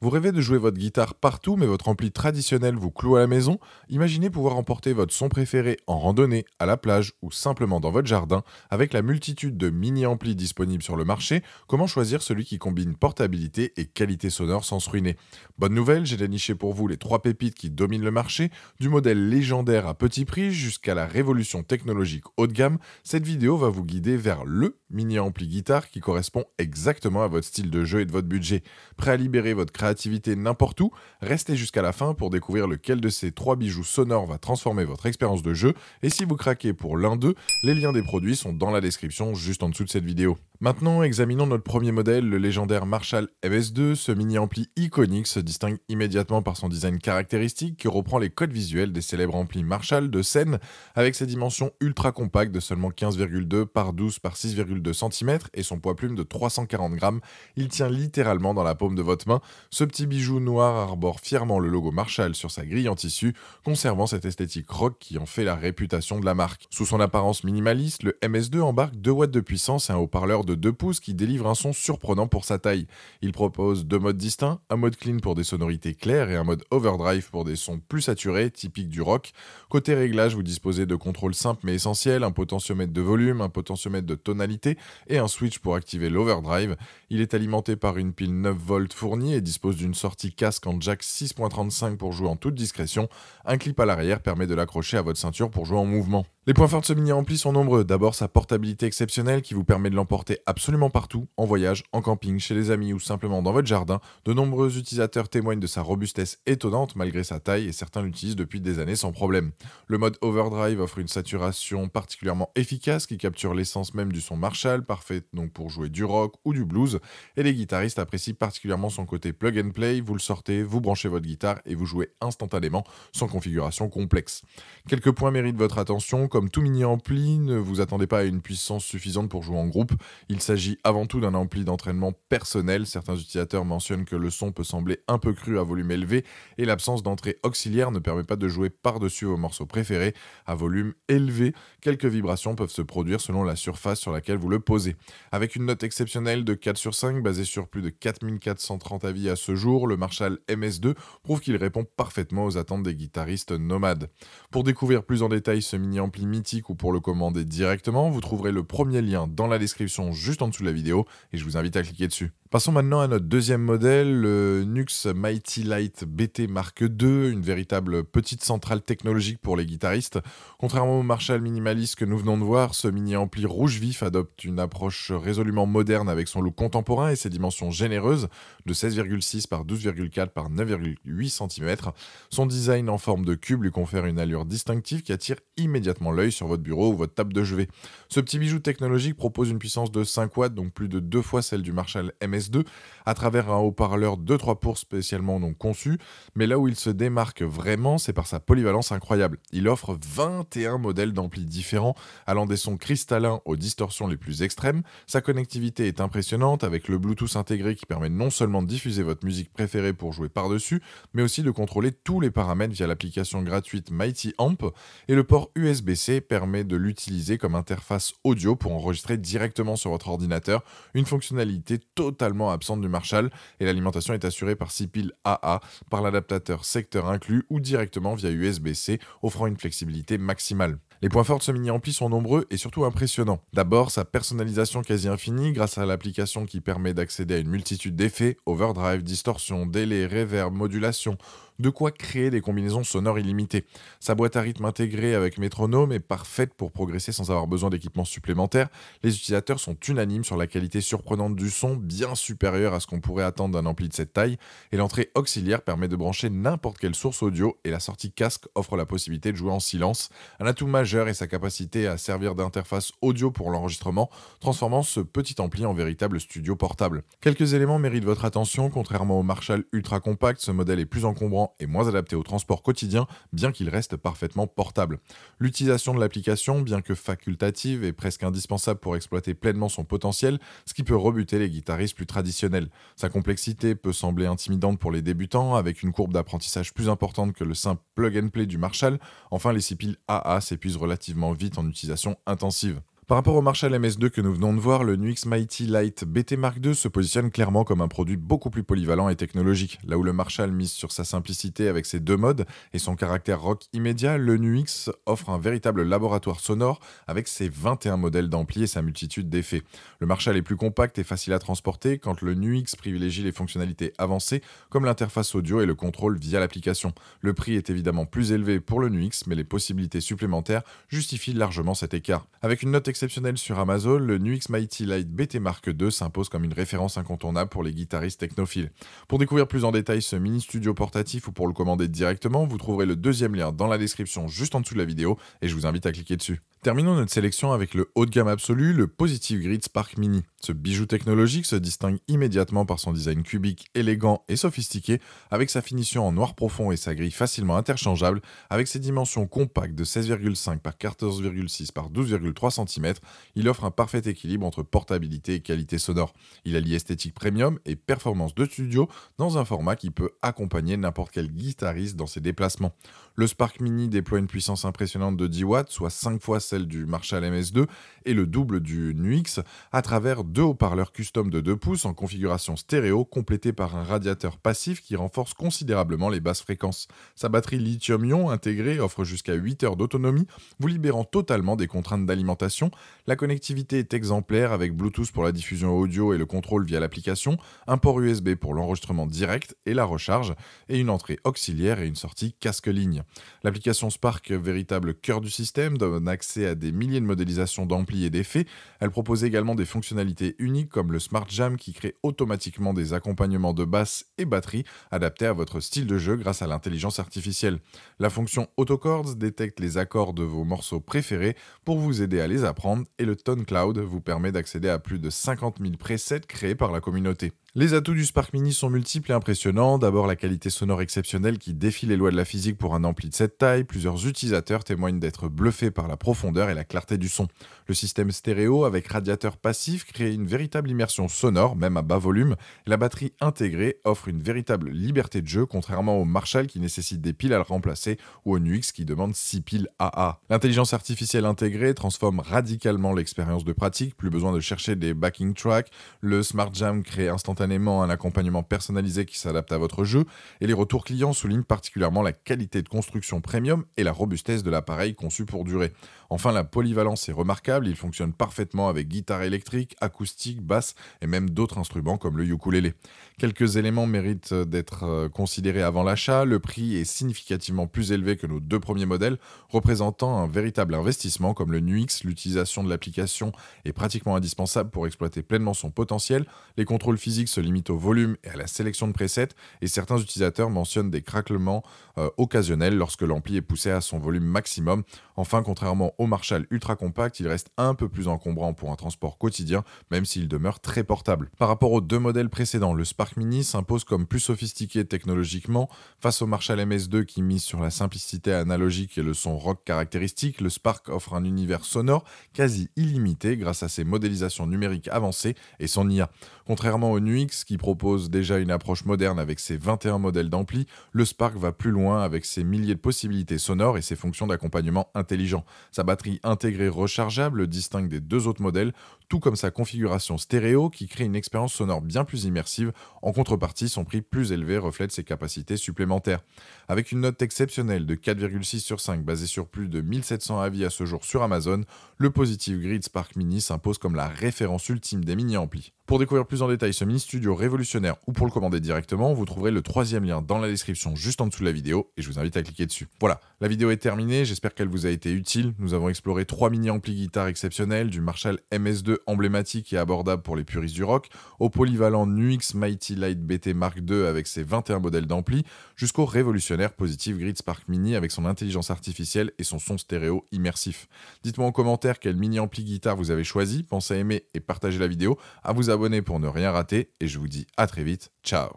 Vous rêvez de jouer votre guitare partout, mais votre ampli traditionnel vous cloue à la maison? Imaginez pouvoir emporter votre son préféré en randonnée, à la plage ou simplement dans votre jardin. Avec la multitude de mini-amplis disponibles sur le marché, comment choisir celui qui combine portabilité et qualité sonore sans se ruiner? Bonne nouvelle, j'ai déniché pour vous les trois pépites qui dominent le marché, du modèle légendaire à petit prix jusqu'à la révolution technologique haut de gamme. Cette vidéo va vous guider vers le mini-ampli guitare qui correspond exactement à votre style de jeu et de votre budget. Prêt à libérer votre créativité n'importe où? Restez jusqu'à la fin pour découvrir lequel de ces trois bijoux sonores va transformer votre expérience de jeu. Et si vous craquez pour l'un d'eux, les liens des produits sont dans la description juste en dessous de cette vidéo. Maintenant, examinons notre premier modèle, le légendaire Marshall MS2. Ce mini-ampli iconique se distingue immédiatement par son design caractéristique qui reprend les codes visuels des célèbres amplis Marshall de scène. Avec ses dimensions ultra compactes de seulement 15,2 par 12 par 6,2 cm et son poids plume de 340 grammes, il tient littéralement dans la paume de votre main. Ce petit bijou noir arbore fièrement le logo Marshall sur sa grille en tissu, conservant cette esthétique rock qui en fait la réputation de la marque. Sous son apparence minimaliste, le MS2 embarque 2 watts de puissance et un haut-parleur de 2 pouces qui délivre un son surprenant pour sa taille. Il propose deux modes distincts, un mode clean pour des sonorités claires et un mode overdrive pour des sons plus saturés, typiques du rock. Côté réglage, vous disposez de contrôles simples mais essentiels, un potentiomètre de volume, un potentiomètre de tonalité et un switch pour activer l'overdrive. Il est alimenté par une pile 9 volts fournie et dispose d'une sortie casque en jack 6.35 pour jouer en toute discrétion. Un clip à l'arrière permet de l'accrocher à votre ceinture pour jouer en mouvement. Les points forts de ce mini-ampli sont nombreux. D'abord, sa portabilité exceptionnelle qui vous permet de l'emporter absolument partout, en voyage, en camping, chez les amis ou simplement dans votre jardin. De nombreux utilisateurs témoignent de sa robustesse étonnante malgré sa taille et certains l'utilisent depuis des années sans problème. Le mode overdrive offre une saturation particulièrement efficace qui capture l'essence même du son Marshall, parfait donc pour jouer du rock ou du blues. Et les guitaristes apprécient particulièrement son côté plug and play. Vous le sortez, vous branchez votre guitare et vous jouez instantanément sans configuration complexe. Quelques points méritent votre attention. Comme tout mini-ampli, ne vous attendez pas à une puissance suffisante pour jouer en groupe. Il s'agit avant tout d'un ampli d'entraînement personnel. Certains utilisateurs mentionnent que le son peut sembler un peu cru à volume élevé et l'absence d'entrée auxiliaire ne permet pas de jouer par-dessus vos morceaux préférés. À volume élevé, quelques vibrations peuvent se produire selon la surface sur laquelle vous le posez. Avec une note exceptionnelle de 4 sur 5 basée sur plus de 4430 avis à ce jour, le Marshall MS2 prouve qu'il répond parfaitement aux attentes des guitaristes nomades. Pour découvrir plus en détail ce mini-ampli mythique ou pour le commander directement, vous trouverez le premier lien dans la description juste en dessous de la vidéo et je vous invite à cliquer dessus. Passons maintenant à notre deuxième modèle, le Nux Mighty Light BT Mark II, une véritable petite centrale technologique pour les guitaristes. Contrairement au Marshall minimaliste que nous venons de voir, ce mini-ampli rouge vif adopte une approche résolument moderne avec son look contemporain et ses dimensions généreuses de 16,6 par 12,4 par 9,8 cm. Son design en forme de cube lui confère une allure distinctive qui attire immédiatement l'œil sur votre bureau ou votre table de chevet. Ce petit bijou technologique propose une puissance de 5 watts, donc plus de 2 fois celle du Marshall MS2, à travers un haut-parleur 2-3 pour spécialement donc conçu. Mais là où il se démarque vraiment, c'est par sa polyvalence incroyable. Il offre 21 modèles d'amplis différents, allant des sons cristallins aux distorsions les plus extrêmes. Sa connectivité est impressionnante, avec le Bluetooth intégré qui permet non seulement de diffuser votre musique préférée pour jouer par-dessus, mais aussi de contrôler tous les paramètres via l'application gratuite Mighty Amp. Et le port USB-C permet de l'utiliser comme interface audio pour enregistrer directement sur votre ordinateur, une fonctionnalité totalement absente du Marshall, et l'alimentation est assurée par 6 piles AA, par l'adaptateur secteur inclus ou directement via USB-C, offrant une flexibilité maximale. Les points forts de ce mini-ampli sont nombreux et surtout impressionnants. D'abord, sa personnalisation quasi infinie grâce à l'application qui permet d'accéder à une multitude d'effets, overdrive, distorsion, délai, reverb, modulation, de quoi créer des combinaisons sonores illimitées. Sa boîte à rythme intégrée avec métronome est parfaite pour progresser sans avoir besoin d'équipements supplémentaires. Les utilisateurs sont unanimes sur la qualité surprenante du son, bien supérieure à ce qu'on pourrait attendre d'un ampli de cette taille, et l'entrée auxiliaire permet de brancher n'importe quelle source audio et la sortie casque offre la possibilité de jouer en silence. Un atout majeur est sa capacité à servir d'interface audio pour l'enregistrement, transformant ce petit ampli en véritable studio portable. Quelques éléments méritent votre attention. Contrairement au Marshall ultra compact, ce modèle est plus encombrant et moins adapté au transport quotidien, bien qu'il reste parfaitement portable. L'utilisation de l'application, bien que facultative, est presque indispensable pour exploiter pleinement son potentiel, ce qui peut rebuter les guitaristes plus traditionnels. Sa complexité peut sembler intimidante pour les débutants, avec une courbe d'apprentissage plus importante que le simple plug and play du Marshall. Enfin, les 6 piles AA s'épuisent relativement vite en utilisation intensive. Par rapport au Marshall MS2 que nous venons de voir, le NUX Mighty Lite BT Mark II se positionne clairement comme un produit beaucoup plus polyvalent et technologique. Là où le Marshall mise sur sa simplicité avec ses deux modes et son caractère rock immédiat, le NUX offre un véritable laboratoire sonore avec ses 21 modèles d'ampli et sa multitude d'effets. Le Marshall est plus compact et facile à transporter quand le NUX privilégie les fonctionnalités avancées comme l'interface audio et le contrôle via l'application. Le prix est évidemment plus élevé pour le NUX, mais les possibilités supplémentaires justifient largement cet écart. Avec une note exceptionnelle sur Amazon, le NUX Mighty Lite BT Mark II s'impose comme une référence incontournable pour les guitaristes technophiles. Pour découvrir plus en détail ce mini studio portatif ou pour le commander directement, vous trouverez le deuxième lien dans la description juste en dessous de la vidéo et je vous invite à cliquer dessus. Terminons notre sélection avec le haut de gamme absolu, le Positive Grid Spark Mini. Ce bijou technologique se distingue immédiatement par son design cubique, élégant et sophistiqué, avec sa finition en noir profond et sa grille facilement interchangeable, avec ses dimensions compactes de 16,5 par 14,6 par 12,3 cm, il offre un parfait équilibre entre portabilité et qualité sonore. Il allie esthétique premium et performance de studio dans un format qui peut accompagner n'importe quel guitariste dans ses déplacements. Le Spark Mini déploie une puissance impressionnante de 10 watts, soit 5 fois celle du Marshall MS2 et le double du NUX, à travers deux haut-parleurs custom de 2 pouces en configuration stéréo, complétés par un radiateur passif qui renforce considérablement les basses fréquences. Sa batterie lithium-ion intégrée offre jusqu'à 8 heures d'autonomie, vous libérant totalement des contraintes d'alimentation. La connectivité est exemplaire avec Bluetooth pour la diffusion audio et le contrôle via l'application, un port USB pour l'enregistrement direct et la recharge, et une entrée auxiliaire et une sortie casque-ligne. L'application Spark, véritable cœur du système, donne accès à des milliers de modélisations d'amplis et d'effets. Elle propose également des fonctionnalités uniques comme le Smart Jam qui crée automatiquement des accompagnements de basse et batterie adaptés à votre style de jeu grâce à l'intelligence artificielle. La fonction Autochords détecte les accords de vos morceaux préférés pour vous aider à les apprendre et le Tone Cloud vous permet d'accéder à plus de 50 000 presets créés par la communauté. Les atouts du Spark Mini sont multiples et impressionnants. D'abord, la qualité sonore exceptionnelle qui défie les lois de la physique pour un ampli de cette taille. Plusieurs utilisateurs témoignent d'être bluffés par la profondeur et la clarté du son. Le système stéréo avec radiateur passif crée une véritable immersion sonore, même à bas volume. La batterie intégrée offre une véritable liberté de jeu, contrairement au Marshall qui nécessite des piles à le remplacer ou au NUX qui demande 6 piles AA. L'intelligence artificielle intégrée transforme radicalement l'expérience de pratique. Plus besoin de chercher des backing tracks. Le Smart Jam crée instantanément un accompagnement personnalisé qui s'adapte à votre jeu et les retours clients soulignent particulièrement la qualité de construction premium et la robustesse de l'appareil conçu pour durer. Enfin, la polyvalence est remarquable, il fonctionne parfaitement avec guitare électrique, acoustique, basse et même d'autres instruments comme le ukulélé. Quelques éléments méritent d'être considérés avant l'achat, le prix est significativement plus élevé que nos deux premiers modèles, représentant un véritable investissement comme le NUX. L'utilisation de l'application est pratiquement indispensable pour exploiter pleinement son potentiel, les contrôles physiques se limite au volume et à la sélection de presets et certains utilisateurs mentionnent des craquements occasionnels lorsque l'ampli est poussé à son volume maximum. Enfin, contrairement au Marshall ultra compact, il reste un peu plus encombrant pour un transport quotidien, même s'il demeure très portable. Par rapport aux deux modèles précédents, le Spark Mini s'impose comme plus sophistiqué technologiquement. Face au Marshall MS2 qui mise sur la simplicité analogique et le son rock caractéristique, le Spark offre un univers sonore quasi illimité grâce à ses modélisations numériques avancées et son IA. Contrairement au NUX qui propose déjà une approche moderne avec ses 21 modèles d'ampli, le Spark va plus loin avec ses milliers de possibilités sonores et ses fonctions d'accompagnement intelligent. Sa batterie intégrée rechargeable le distingue des deux autres modèles, tout comme sa configuration stéréo qui crée une expérience sonore bien plus immersive. En contrepartie, son prix plus élevé reflète ses capacités supplémentaires. Avec une note exceptionnelle de 4,6 sur 5 basée sur plus de 1700 avis à ce jour sur Amazon, le Positive Grid Spark Mini s'impose comme la référence ultime des mini-amplis. Pour découvrir plus en détail ce mini studio révolutionnaire ou pour le commander directement, vous trouverez le troisième lien dans la description juste en dessous de la vidéo et je vous invite à cliquer dessus. Voilà, la vidéo est terminée, j'espère qu'elle vous a été utile. Nous avons exploré 3 mini-amplis guitare exceptionnels, du Marshall MS2 emblématique et abordable pour les puristes du rock, au polyvalent NUX Mighty Lite BT Mark II avec ses 21 modèles d'ampli, jusqu'au révolutionnaire Positive Grid Spark Mini avec son intelligence artificielle et son son stéréo immersif. Dites-moi en commentaire quel mini-ampli guitare vous avez choisi, pensez à aimer et partager la vidéo, à vous abonner pour ne rien rater et je vous dis à très vite, ciao.